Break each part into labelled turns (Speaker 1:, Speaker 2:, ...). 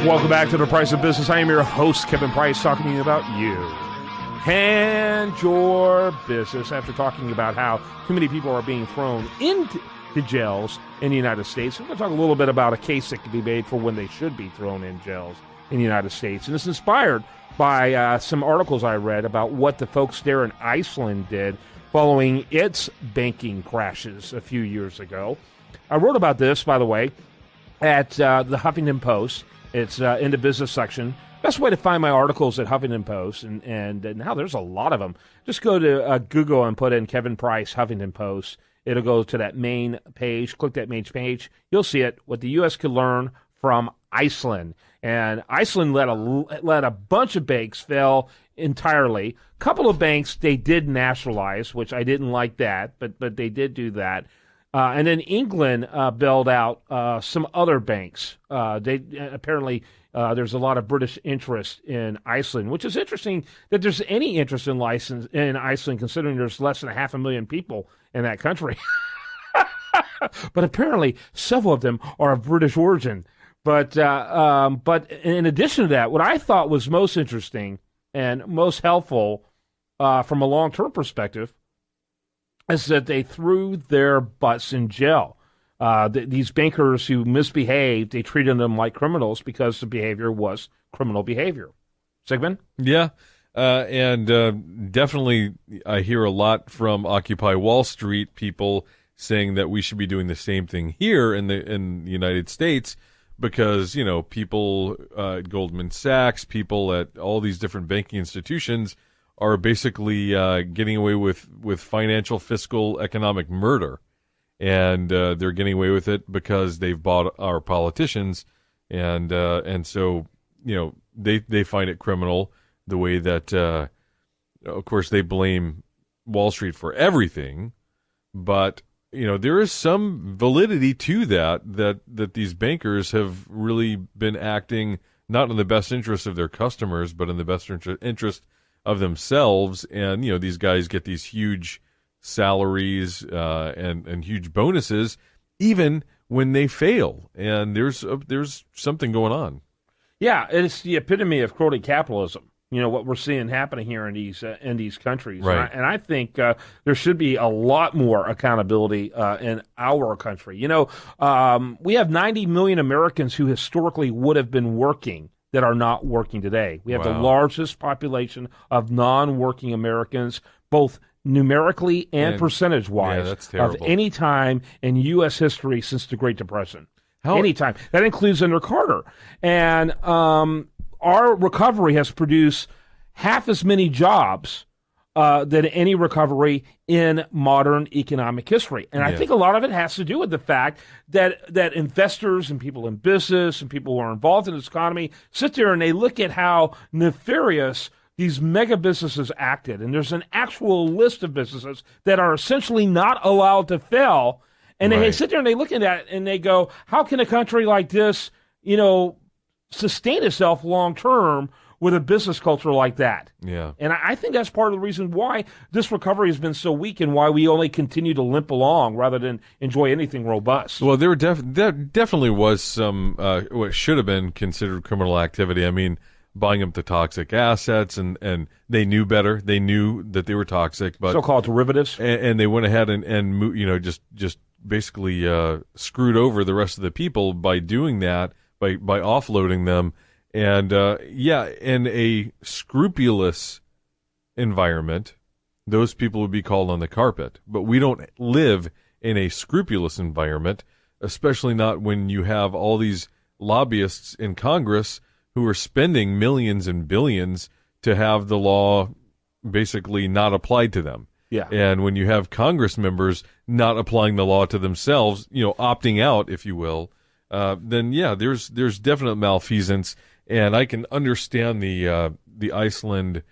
Speaker 1: Welcome back to The Price of Business. I am your host, Kevin Price, talking to you about you and your business after talking about how too many people are being thrown into jails in the United States. We're going to talk a little bit about a case that can be made for when they should be thrown in jails in the United States. And it's inspired by some articles I read about what the folks there in Iceland did following its banking crashes a few years ago. I wrote about this, by the way, at the Huffington Post. It's in the business section. Best way to find my articles at Huffington Post, and now there's a lot of them. Just go to Google and put in Kevin Price, Huffington Post. It'll go to that main page. Click that main page. You'll see it, what the U.S. could learn from Iceland. And Iceland let a bunch of banks fail entirely. A couple of banks they did nationalize, which I didn't like that, but they did do that. And then England bailed out some other banks. Apparently there's a lot of British interest in Iceland, which is interesting that there's any interest in Iceland, considering there's less than 500,000 people in that country. But apparently several of them are of British origin. But in addition to that, what I thought was most interesting and most helpful from a long-term perspective is that they threw their butts in jail. These bankers who misbehaved, they treated them like criminals because the behavior was criminal behavior. Sigmund?
Speaker 2: Yeah, and definitely I hear a lot from Occupy Wall Street people saying that we should be doing the same thing here in the United States because, you know, people at Goldman Sachs, people at all these different banking institutions are basically getting away with financial, fiscal, economic murder. And they're getting away with it because they've bought our politicians. And so, you know, they find it criminal the way that, of course, they blame Wall Street for everything. But, you know, there is some validity to that these bankers have really been acting not in the best interest of their customers, but in the best interest of themselves. And, you know, these guys get these huge salaries and huge bonuses even when they fail. And there's something going on.
Speaker 1: Yeah, it's the epitome of crony capitalism. You know, what we're seeing happening here in these countries.
Speaker 2: Right.
Speaker 1: And I think there should be a lot more accountability in our country. You know, we have 90 million Americans who historically would have been working that are not working today. We have the largest population of non-working Americans, both numerically and percentage-wise, of any time in U.S. history since the Great Depression. Any time. That includes under Carter. And our recovery has produced half as many jobs than any recovery in modern economic history. And I think a lot of it has to do with the fact that investors and people in business and people who are involved in this economy sit there and they look at how nefarious these mega businesses acted. And there's an actual list of businesses that are essentially not allowed to fail. And they sit there and they look at that and they go, how can a country like this, you know, sustain itself long term with a business culture like that?
Speaker 2: Yeah. And
Speaker 1: I think that's part of the reason why this recovery has been so weak and why we only continue to limp along rather than enjoy anything robust.
Speaker 2: Well, there definitely was some what should have been considered criminal activity. I mean, buying up the toxic assets, and they knew better. They knew that they were toxic, but
Speaker 1: so-called derivatives,
Speaker 2: and they went ahead and you know, just basically screwed over the rest of the people by doing that, by offloading them. And in a scrupulous environment, those people would be called on the carpet. But we don't live in a scrupulous environment, especially not when you have all these lobbyists in Congress who are spending millions and billions to have the law basically not applied to them.
Speaker 1: Yeah.
Speaker 2: And when you have Congress members not applying the law to themselves, you know, opting out, if you will, then there's definite malfeasance. And I can understand the Iceland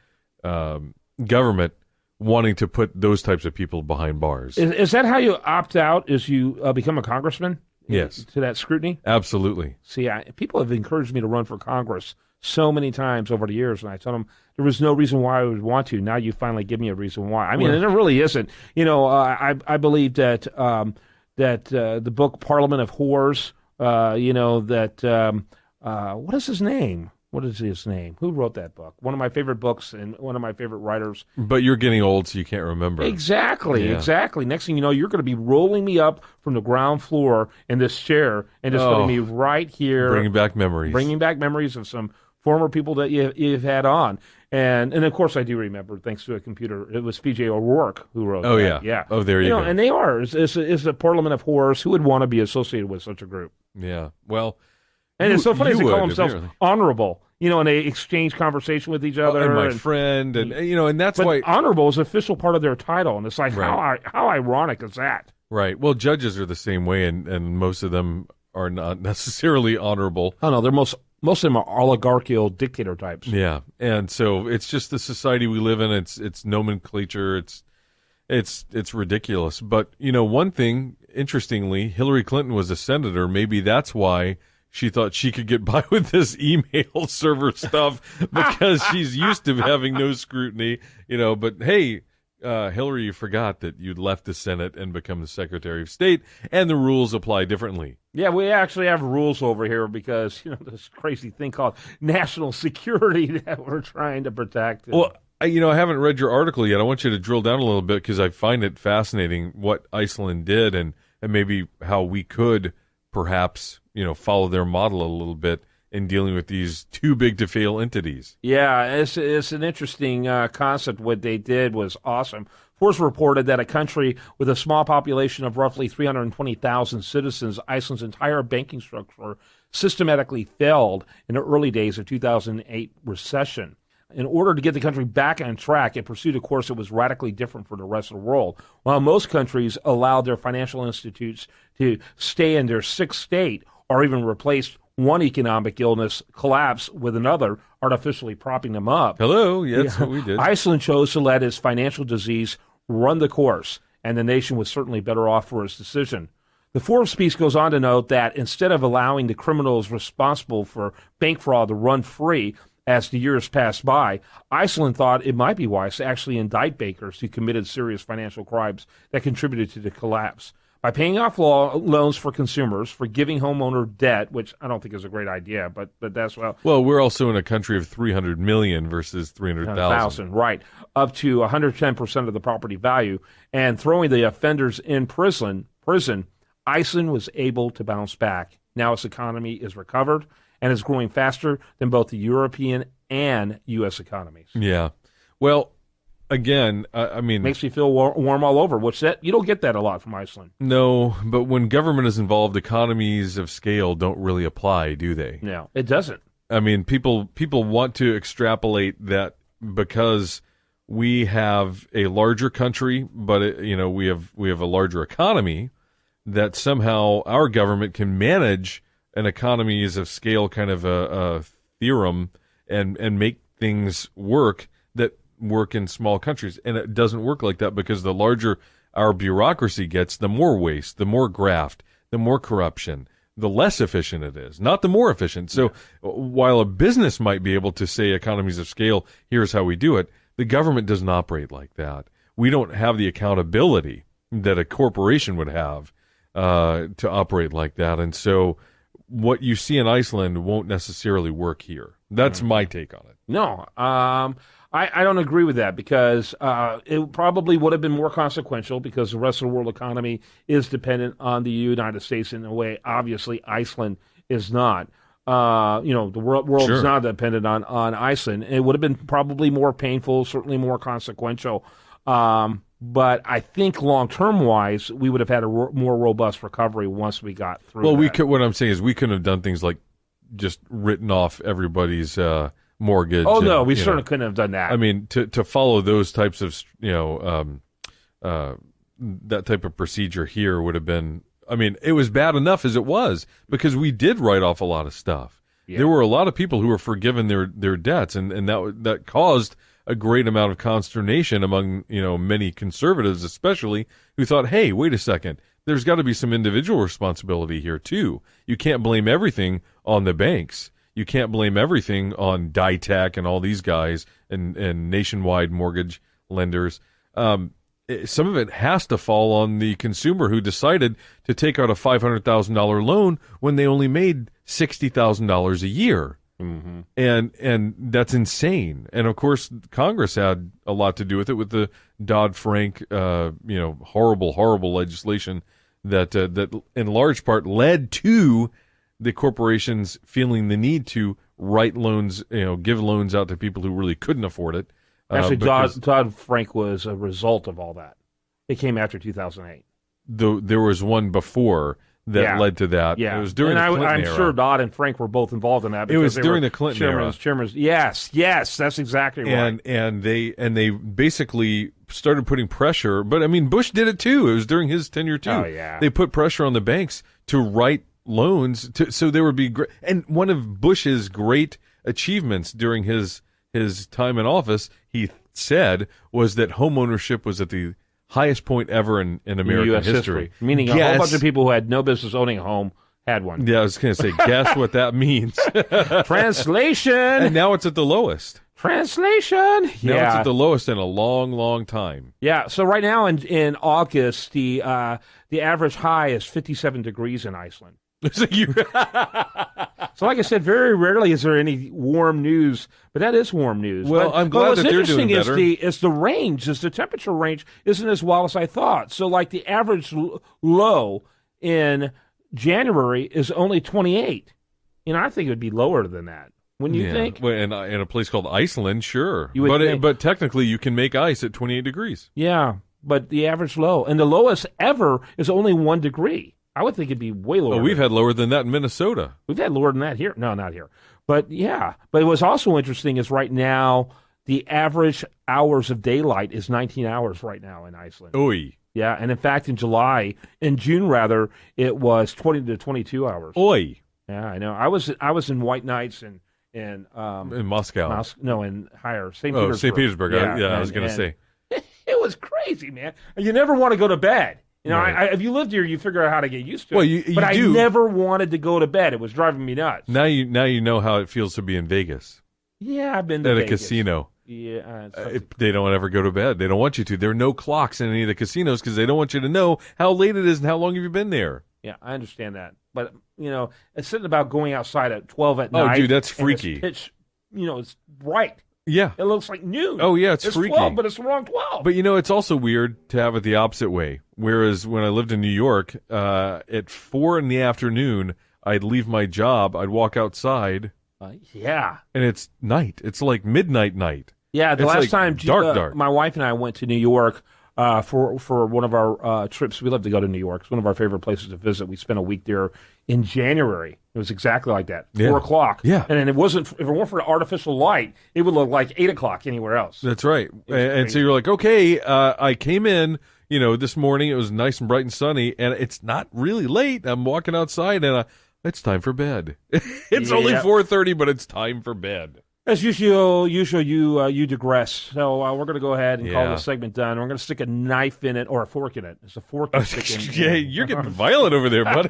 Speaker 2: government wanting to put those types of people behind bars.
Speaker 1: Is that how you opt out? Is you become a congressman?
Speaker 2: Yes.
Speaker 1: To that scrutiny?
Speaker 2: Absolutely.
Speaker 1: See, people have encouraged me to run for Congress so many times over the years, and I told them there was no reason why I would want to. Now you finally give me a reason why. I mean, and there really isn't. You know, I believe that the book Parliament of Whores. What is his name? What is his name? Who wrote that book? One of my favorite books and one of my favorite writers.
Speaker 2: But you're getting old, so you can't remember.
Speaker 1: Exactly. Next thing you know, you're going to be rolling me up from the ground floor in this chair and just putting me right here.
Speaker 2: Bringing back memories
Speaker 1: of some former people that you've had on. And of course, I do remember, thanks to a computer, it was P.J. O'Rourke who wrote that.
Speaker 2: Yeah. Oh, there you go.
Speaker 1: And they are. It's a Parliament of Whores. Who would want to be associated with such a group?
Speaker 2: Yeah. Well...
Speaker 1: And it's so funny they call themselves honorable, and they exchange conversation with each other.
Speaker 2: And my friend, and that's why...
Speaker 1: honorable is an official part of their title, and it's like, how ironic is that?
Speaker 2: Right. Well, judges are the same way, and most of them are not necessarily honorable.
Speaker 1: Oh, no, most of them are oligarchical dictator types.
Speaker 2: Yeah, and so it's just the society we live in. It's nomenclature. It's ridiculous. But, one thing, interestingly, Hillary Clinton was a senator. Maybe that's why... she thought she could get by with this email server stuff because she's used to having no scrutiny, But hey, Hillary, you forgot that you'd left the Senate and become the Secretary of State, and the rules apply differently.
Speaker 1: Yeah, we actually have rules over here because, this crazy thing called national security that we're trying to protect.
Speaker 2: Well, I haven't read your article yet. I want you to drill down a little bit because I find it fascinating what Iceland did and maybe how we could perhaps follow their model a little bit in dealing with these too big to fail entities.
Speaker 1: Yeah, it's an interesting concept. What they did was awesome. Forbes reported that a country with a small population of roughly 320,000 citizens, Iceland's entire banking structure systematically failed in the early days of 2008 recession. In order to get the country back on track, it pursued a course that was radically different from the rest of the world. While most countries allowed their financial institutes to stay in their sick state or even replaced one economic illness collapse with another, artificially propping them up.
Speaker 2: Hello, yes, that's what we did.
Speaker 1: Iceland chose to let its financial disease run the course, and the nation was certainly better off for its decision. The Forbes piece goes on to note that instead of allowing the criminals responsible for bank fraud to run free, as the years passed by, Iceland thought it might be wise to actually indict bankers who committed serious financial crimes that contributed to the collapse. By paying off loans for consumers, forgiving homeowner debt, which I don't think is a great idea, but that's well.
Speaker 2: Well, we're also in a country of 300 million versus 300,000.
Speaker 1: Right, up to 110% of the property value, and throwing the offenders in prison, Iceland was able to bounce back. Now its economy is recovered and is growing faster than both the European and U.S. economies.
Speaker 2: Yeah. Well, again, I mean...
Speaker 1: makes me feel warm all over, which you don't get that a lot from Iceland.
Speaker 2: No, but when government is involved, economies of scale don't really apply, do they?
Speaker 1: No, it doesn't.
Speaker 2: I mean, people want to extrapolate that because we have a larger country, but we have a larger economy, that somehow our government can manage an economies of scale kind of a theorem and make things work that work in small countries. And it doesn't work like that because the larger our bureaucracy gets, the more waste, the more graft, the more corruption, the less efficient it is, not the more efficient. So while a business might be able to say economies of scale, here's how we do it, the government doesn't operate like that. We don't have the accountability that a corporation would have to operate like that. And so what you see in Iceland won't necessarily work here. That's my take on it.
Speaker 1: No, I don't agree with that because it probably would have been more consequential because the rest of the world economy is dependent on the United States in a way. Obviously, Iceland is not. The world is not dependent on Iceland. It would have been probably more painful, certainly more consequential. But I think long-term wise, we would have had a more robust recovery once we got through.
Speaker 2: Well, what I'm saying is we couldn't have done things like just written off everybody's mortgage.
Speaker 1: Oh, no, we certainly couldn't have done that.
Speaker 2: I mean, to follow those types of, that type of procedure here would have been, I mean, it was bad enough as it was because we did write off a lot of stuff. Yeah. There were a lot of people who were forgiven their debts, and that caused a great amount of consternation among, many conservatives especially, who thought, hey, wait a second, there's got to be some individual responsibility here too. You can't blame everything on the banks. You can't blame everything on DITEC and all these guys and nationwide mortgage lenders. some of it has to fall on the consumer who decided to take out a $500,000 loan when they only made $60,000 a year.
Speaker 1: Mm-hmm.
Speaker 2: And that's insane. And of course, Congress had a lot to do with it, with the Dodd-Frank, horrible legislation that in large part led to the corporations feeling the need to write loans, give loans out to people who really couldn't afford it.
Speaker 1: Actually, Dodd-Frank was a result of all that. It came after 2008.
Speaker 2: There was one before that led to that.
Speaker 1: Yeah,
Speaker 2: it was during the Clinton era.
Speaker 1: I'm sure Dodd and Frank were both involved in that.
Speaker 2: It was during the Clinton era.
Speaker 1: Chairman's. Yes, that's exactly right.
Speaker 2: And they basically started putting pressure. But I mean, Bush did it too. It was during his tenure too.
Speaker 1: Oh yeah.
Speaker 2: They put pressure on the banks to write loans so there would be great. And one of Bush's great achievements during his time in office, he said, was that home ownership was at the highest point ever in American
Speaker 1: US
Speaker 2: history.
Speaker 1: Meaning a whole bunch of people who had no business owning a home had one.
Speaker 2: Yeah, I was going to say, guess what that means.
Speaker 1: Translation. And
Speaker 2: now it's at the lowest.
Speaker 1: Translation.
Speaker 2: Now it's at the lowest in a long, long time.
Speaker 1: Yeah, so right now in August, the average high is 57 degrees in Iceland. So like I said, very rarely is there any warm news, but that is warm news.
Speaker 2: Well, I'm glad that they're doing better.
Speaker 1: Is the range, the temperature range isn't as well as I thought. So like the average low in January is only 28. I think it would be lower than that. Wouldn't you think?
Speaker 2: Well, in a place called Iceland, sure.
Speaker 1: You would think.
Speaker 2: But technically you can make ice at 28 degrees.
Speaker 1: Yeah, but the average low, and the lowest ever is only 1 degree. I would think it'd be way lower.
Speaker 2: Oh, we've had lower than that in Minnesota.
Speaker 1: We've had lower than that here. No, not here. But yeah. But what's also interesting is right now the average hours of daylight is 19 hours right now in Iceland.
Speaker 2: Oi.
Speaker 1: Yeah, and in fact in June rather, it was 20 to 22 hours.
Speaker 2: Oi.
Speaker 1: Yeah, I know. I was in White Nights in
Speaker 2: Moscow.
Speaker 1: In higher St. Petersburg.
Speaker 2: St. Petersburg.
Speaker 1: Yeah,
Speaker 2: I was going to say.
Speaker 1: It was crazy, man. You never want to go to bed. Right. If you lived here, you figure out how to get used to it. But I never wanted to go to bed. It was driving me nuts.
Speaker 2: Now you know how it feels to be in Vegas.
Speaker 1: Yeah, I've been to
Speaker 2: Vegas. At a casino.
Speaker 1: Yeah.
Speaker 2: They don't ever go to bed. They don't want you to. There are no clocks in any of the casinos because they don't want you to know how late it is and how long have you been there.
Speaker 1: Yeah, I understand that. But, it's something about going outside at 12 at night.
Speaker 2: Oh, dude, that's freaky.
Speaker 1: It's it's bright.
Speaker 2: Yeah.
Speaker 1: It looks like noon.
Speaker 2: Oh, yeah, it's freaky.
Speaker 1: 12, but it's the wrong 12.
Speaker 2: But, it's also weird to have it the opposite way. Whereas when I lived in New York, at 4 in the afternoon, I'd leave my job, I'd walk outside.
Speaker 1: Yeah.
Speaker 2: And it's night. It's like midnight night.
Speaker 1: Yeah, the last time
Speaker 2: dark.
Speaker 1: My wife and I went to New York for one of our trips. We love to go to New York. It's one of our favorite places to visit. We spent a week there in January. It was exactly like that, 4 o'clock.
Speaker 2: Yeah.
Speaker 1: And if it weren't for the artificial light, it would look like 8 o'clock anywhere else.
Speaker 2: That's right. And so you're like, okay, I came in, this morning. It was nice and bright and sunny, and it's not really late. I'm walking outside, and it's time for bed. It's only 4:30, but it's time for bed.
Speaker 1: As usual, you digress. So we're going to go ahead and call this segment done. We're going to stick a knife in it or a fork in it. It's a fork.
Speaker 2: Yeah, you're getting violent over there, bud.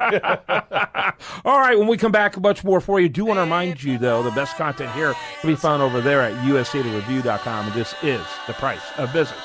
Speaker 1: All right, when we come back, much more for you. Do want to remind you, though, the best content here can be found over there at usdatareview.com, and this is The Price of Business.